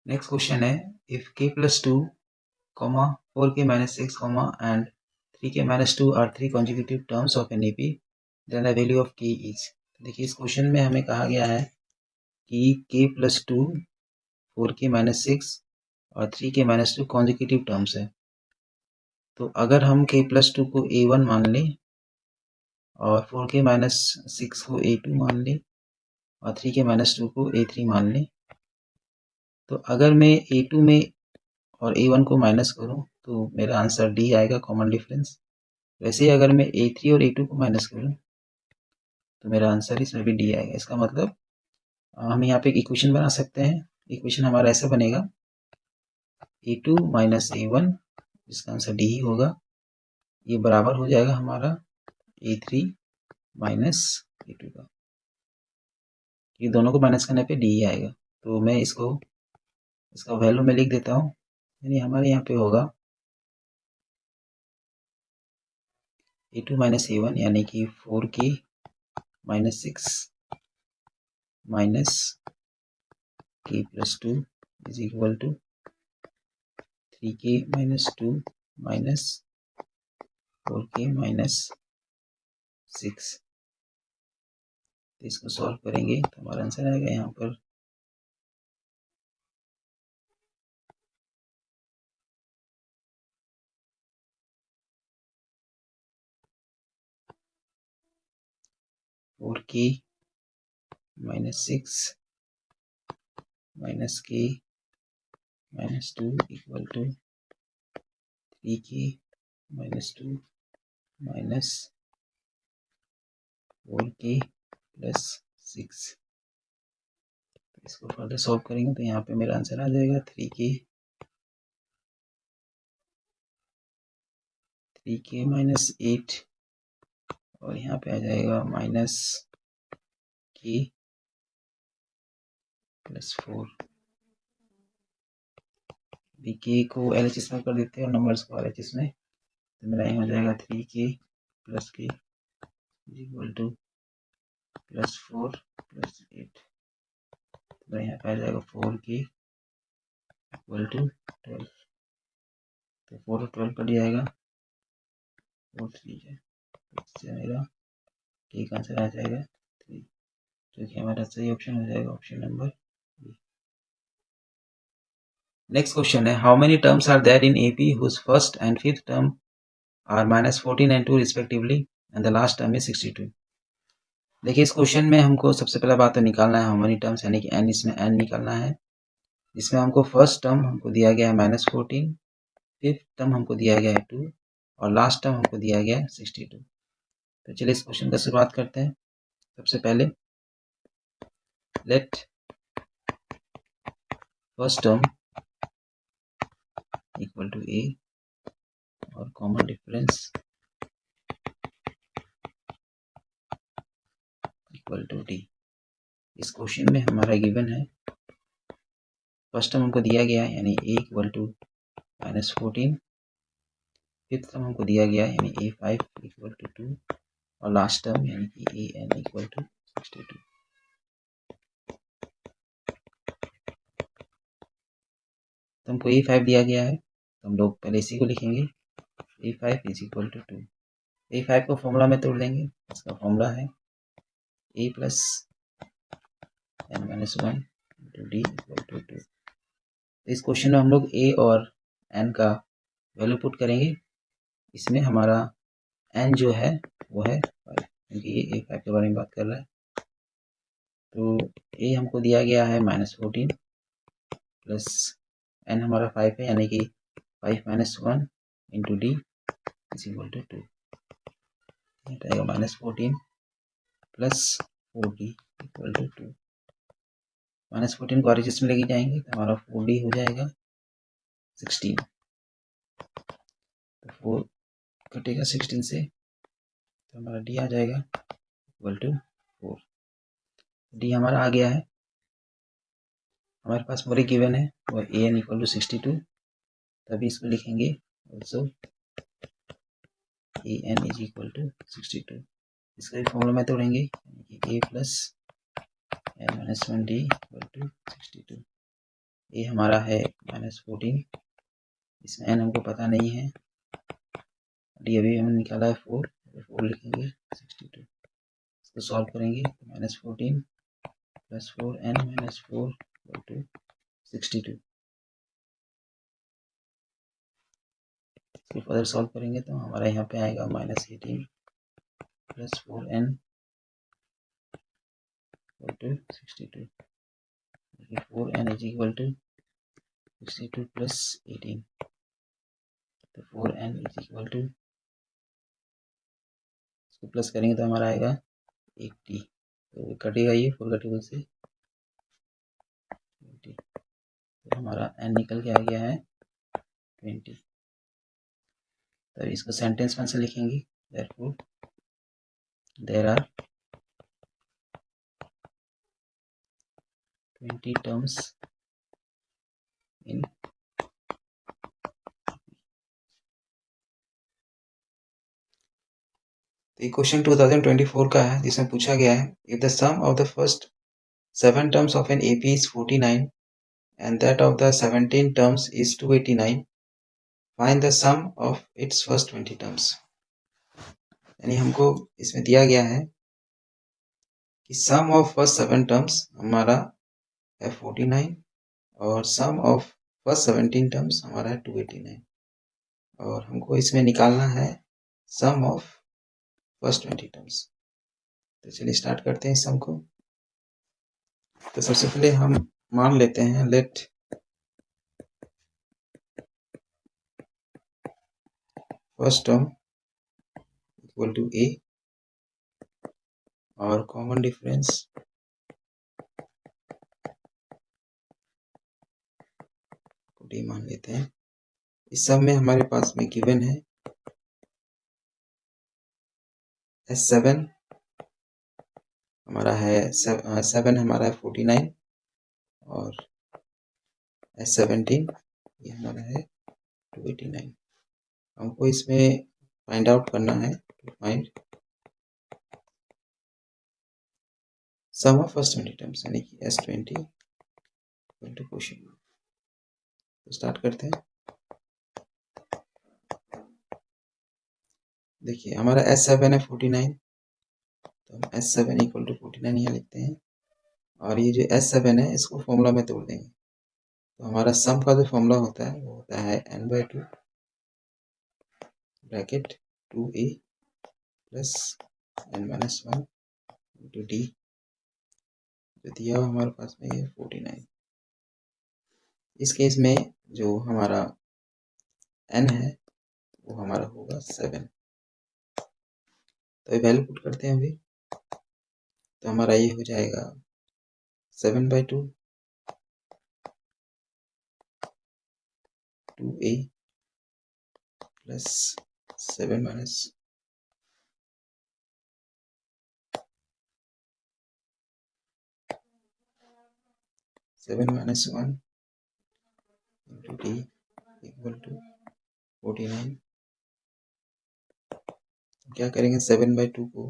Next question है, if k plus 2, 4k minus 6, and 3k minus 2 are three consecutive terms of an AP, then the value of k is। देखिए इस question में हमें कहा गया है कि k plus 2, 4k minus 6 और 3k minus 2 consecutive terms है। तो अगर हम k plus 2 को A1 मान लें और 4k minus 6 को A2 मान लें और 3k minus 2 को A3 मान लें, तो अगर मैं A2 में और A1 को माइनस करूं तो मेरा आंसर D आएगा, कॉमन डिफरेंस। वैसे ही अगर मैं A3 और A2 को माइनस करूं तो मेरा आंसर इसमें भी D आएगा। इसका मतलब हम यहाँ पे एक इक्वेशन बना सकते हैं। इक्वेशन हमारा ऐसा बनेगा, A2 माइनस A1, जिसका आंसर D ही होगा, ये बराबर हो जाएगा हमारा A3 माइनस A2 का। ये दोनों को माइनस करने पे D ही आएगा। तो मैं इसका वैल्यू में लिख देता हूँ, यानी हमारे यहाँ पे होगा A2 माइनस A1 यानी कि 4k minus 6 minus k plus 2 is equal to 3k minus 2 minus 4k minus 6। इसको सॉल्व करेंगे तो हमारा आंसर आएगा यहाँ पर 4k minus 6 minus k minus 2 equal to 3k minus 2 minus 4k plus 6। इसको फर्दर सॉल्व करेंगे तो यहाँ पे मेरा आंसर आ जाएगा 3k माइनस 8 और यहाँ पे आ जाएगा माइनस k प्लस 4। k को LHS में कर देते हैं और नंबर्स को RHS में, तो मेरा यहाँ हो जाएगा 3k plus k equal two plus 4 plus 8। तो यहाँ पे आ जाएगा 4k इक्वल टू 12। तो 4 और 12 कट जाएगा, 4 3 है, तो इससे मेरा k का आंसर आ जाएगा 3, जो कि हमारा सही ऑप्शन हो जाएगा, option number B. Next question है, how many terms are there in AP whose first and fifth term are minus 14 and 2 respectively and the last term is 62। देखिए इस क्वेश्चन में हमको सबसे पहला बात तो निकालना है हाउ मेनी टर्म्स, यानी कि n, इसमें n निकालना है, जिसमें हमको फर्स्ट टर्म हमको दिया गया है माइनस 14, फिफ्थ टर्म हमको दिया गया है 2 और लास्ट टर्म हमको दिया गया है 62। तो चलिए इस क्वेश्चन का शुरुआत करते हैं। सबसे पहले let first term equal to a और common difference equal to d। इस क्वेश्चन में हमारा गिवन है फर्स्ट टर्म हमको दिया गया है यानी a equal to minus 14, fifth term हमको दिया गया है यानी a5 इक्वल टू 2 और लास्ट टर्म यानी कि an इक्वल टू 62। तो हमको a5 दिया गया है, तो हम लोग पहले इसी को लिखेंगे, a5 is equal to 2। a5 को फॉर्मूला में तोड़ लेंगे, इसका फॉर्मूला है a plus n minus 1 into D equal to 2। इस क्वेश्चन में हम लोग a और n का वैल्यू पुट करेंगे। इसमें हमारा n जो है वो है 5, क्योंकि ये a5 के बारे में बात कर रहा है। तो a हमको दिया गया है माइनस 14 प्लस n हमारा 5 है, यानी कि 5 minus 1 into D is equal to 2। आएगा minus 14 plus 4d equal to 2। Minus 14 को RHS में लेके जाएंगे तो हमारा 4d हो जाएगा 16। तो 4 कटेगा 16 से, तो हमारा d आ जाएगा इक्वल टू 4। d हमारा आ गया है। हमारे पास पूरी गिवन है वो an इक्वल टू 62, तभी इसको लिखेंगे also an is equal to 62। इसका भी फॉर्मूला में तोड़ेंगे, a plus n minus 1d equal to 62। ये हमारा है -14, इसमें n हमको पता नहीं है, डी अभी हमने निकाला है 4 लिखेंगे 62। इसको सॉल्व करेंगे -14 + 4n - 4 = 62। इसको फर्दर सॉल्व करेंगे तो हमारा यहाँ पे आएगा -18 + 4n = 62। 4n = 62 + 18, तो 4n = इसको प्लस करेंगे तो हमारा आएगा 80, तो कटेगा ये 4 का टेबल से 20, तो हमारा n निकल के आ गया है 20। तो इसको सेंटेंस में से लिखेंगे, therefore there are 20 terms in तो ये क्वेश्चन 2024 का है, जिसमें पूछा गया है if the sum of the first 7 terms of an AP is 49 and that of the 17 terms is 289, find the sum of its first 20 terms। यानी हमको इसमें दिया गया है कि सम ऑफ फर्स्ट 7 टर्म्स हमारा है 49 और सम ऑफ फर्स्ट 17 टर्म्स हमारा है 289, और हमको इसमें निकालना है सम ऑफ फर्स्ट 20 टर्म्स। तो चलिए स्टार्ट करते हैं इस सम को। तो सबसे पहले हम मान लेते हैं let first term equal to a और कॉमन डिफरेंस को d मान लेते हैं। इस सब में हमारे पास में गिवन है S7 हमारा है 7 हमारा है 49 और S17 ये हमारा है 289। हमको इसमें फाइंड आउट करना है, to find sum of first 20 terms, यानी कि S20 इक्वल टू क्वेश्चन। तो स्टार्ट करते हैं। देखिए हमारा S7 है 49, तो हम S7 इक्वल टू 49 यहाँ लिखते हैं, और ये जो S7 है इसको फॉर्मूला में तोड़ देंगे। तो हमारा सम का जो फॉर्मूला होता है वो होता है n/2 bracket 2a plus n-1 into d, जो दिया हुआ हमारे पास में ये 49। इस केस में जो हमारा n है वो हमारा होगा 7। तो ये वैल्यू पुट करते हैं अभी, तो हमारा ये हो जाएगा 7/2 2a plus 7 minus 1 into d equal to 49। क्या करेंगे 7/2 को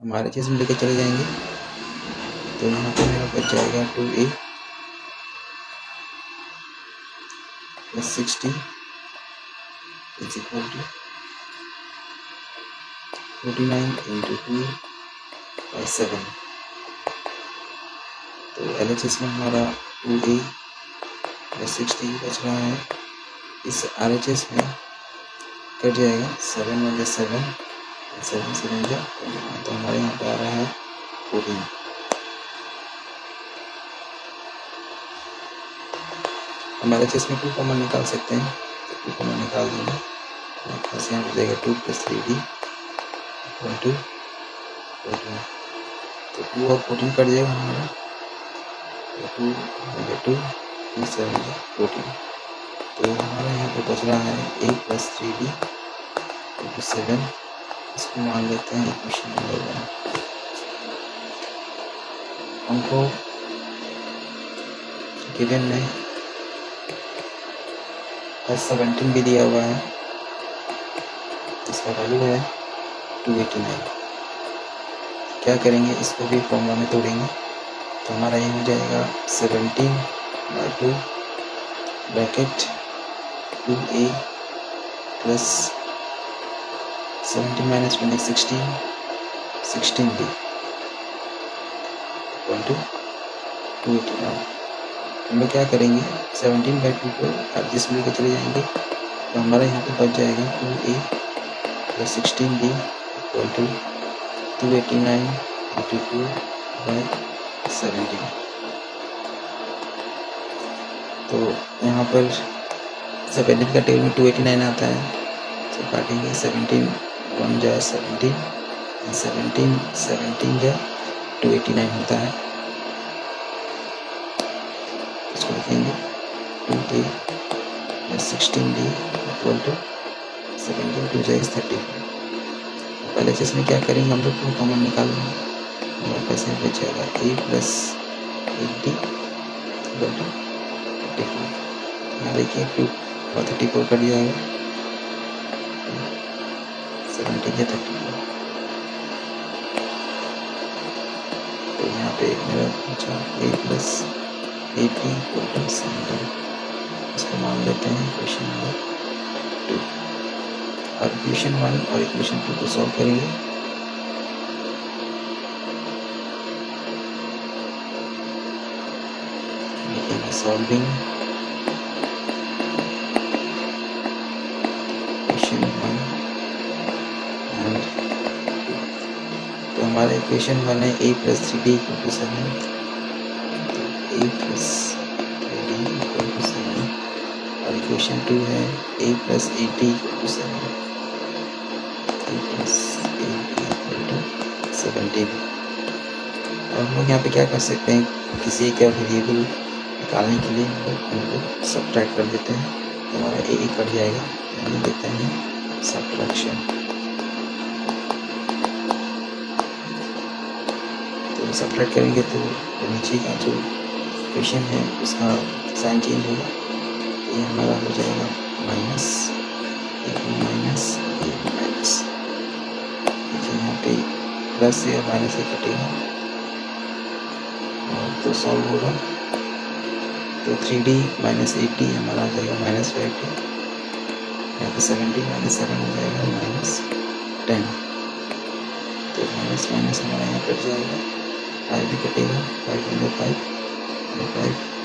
हमारे चीज में लेके चले जाएंगे, तो यहाँ पे मेरा बच जाएगा 2a plus 60 is equal to 49 into 2/7। तो LHS में हमारा 2a प्लस 60 बच रहा है। इस RHS में कट जाएगा 7 1 7 7 7 जा, तो हमारे यहाँ पे आ रहा है 14। हमारे चीज में 2 कॉमन निकाल सकते हैं, तो 2 कॉमन निकाल देंगे, बस यहाँ पे देगा 2 + 3d इक्वल टू 14। तो 2 और 14 कट जाएगा हमारा, तो 2 2 7 14। तो हमारा यहाँ पे बच रहा है a + 3d इक्वल टू 7। इसको मान लेते हैं इक्वेशन नंबर 1। हमको गिवन में S17 भी दिया हुआ है, इसका वैल्यू है 289। क्या करेंगे, इसको भी फॉर्मूला में तोड़ेंगे, तो हमारा ये हो जाएगा 17/2 bracket 2a plus 17 minus 1 16 16b equal to 289। हम लोग क्या करेंगे 17/2 को एडजस्ट में लेकर चले जाएंगे, तो हमारा यहाँ पे बच जाएगा 2a plus 16b equal to 289 into 2/17। तो यहाँ पर 17 का टेबल में 289 आता है, तो काटेंगे 17 1 जा 17 17 17 जा 289 होता है। इसको लिखेंगे 2a plus 16b equal to 17 2 जा 34। पहले से इसमें क्या करेंगे हम लोग 2 कॉमन निकाल लेंगे, हमारे पास यहाँ बच जाएगा a plus 8d equal to 34। यहाँ देखिए 2 और 34 कट जाएगा, 17 या 34। तो यहाँ पे मेरा बचा a plus 8d equal to 17। इसको मान लेते हैं इक्वेशन नंबर 2। और इक्वेशन 1 और इक्वेशन 2 को सॉल्व करेंगे। लिखेंगे सॉल्विंग इक्वेशन 1 एंड 2। तो हमारा इक्वेशन 1 है a plus 3d equal to 7, a plus 3d equal to 7। और इक्वेशन 2 है a plus 8d equal to 7, a plus 8d equal to 17। और हम लोग यहाँ पे क्या कर सकते हैं, किसी एक वेरिएबल निकालने के लिए हम लोग उनको सब्ट्रैक्ट कर देते हैं, तो हमारा a कट जाएगा, यानी देते हैं सब्ट्रैक्शन। तो सब्ट्रैक्ट करेंगे तो नीचे का जो इक्वेशन है उसका साइन चेंज होगा, ये हमारा हो जाएगा माइनस माइनस माइनस। देखिए यहाँ पे प्लस से और माइनस से कटेगा और तो सॉल्व होगा, तो 3d माइनस 8d हमारा आ जाएगा माइनस 5d। यहाँ पे 17 माइनस 7 हो जाएगा माइनस 10। तो माइनस माइनस हमारा यहाँ कट जाएगा, 5 भी कटेगा, 5 इंटू 5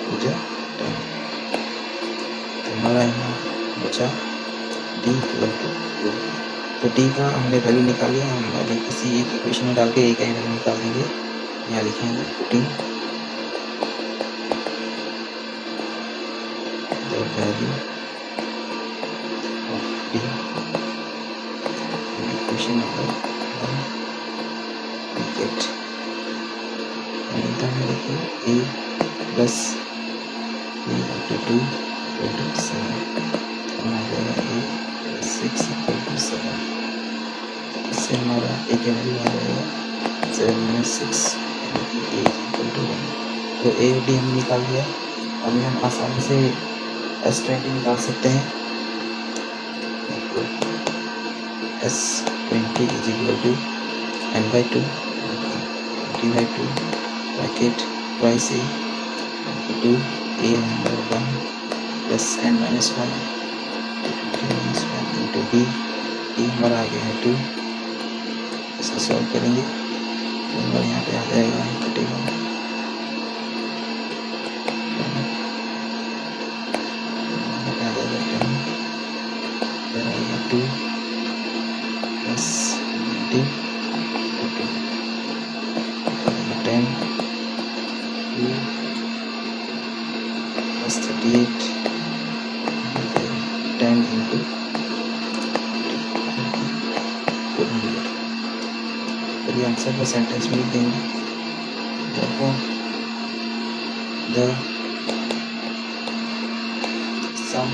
हो जाए 10। तो हमारा यहाँ बचा d इक्वल टू 2। तो d का हमने वैल्यू निकाल लिया, हम अभी किसी एक इक्वेशन में डाल के a का ही वैल्यू निकाल देंगे। यहाँ लिखेंगे putting the value of d in equation number 1 we get में देखिए a plus b into 2 equal to 7, आ जाएगा a प्लस 6 इक्वल टू 7। इससे हमारा a का वैल्यू आ जाएगा 7 माइनस 6 यानी कि a इक्वल टू 1। तो a और d हमने निकाल दिया। अभी हम आसानी से S20 निकाल सकते हैं। S20 is equal to n/2 d/2 bracket twice a into a number 1 plus n minus 1 into d हमारा आ गया है 2। इसको सॉल्व करेंगे तो हमारे यहाँ पे आ जाएगा कटेगा आ जाएगा 2 प्लस 10 2 plus 38 10 into 400। तो ये आंसर को सेंटेंस में लिख देंगे। Therefore, the sum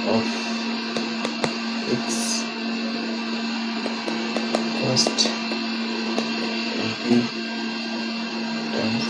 of its first 20 times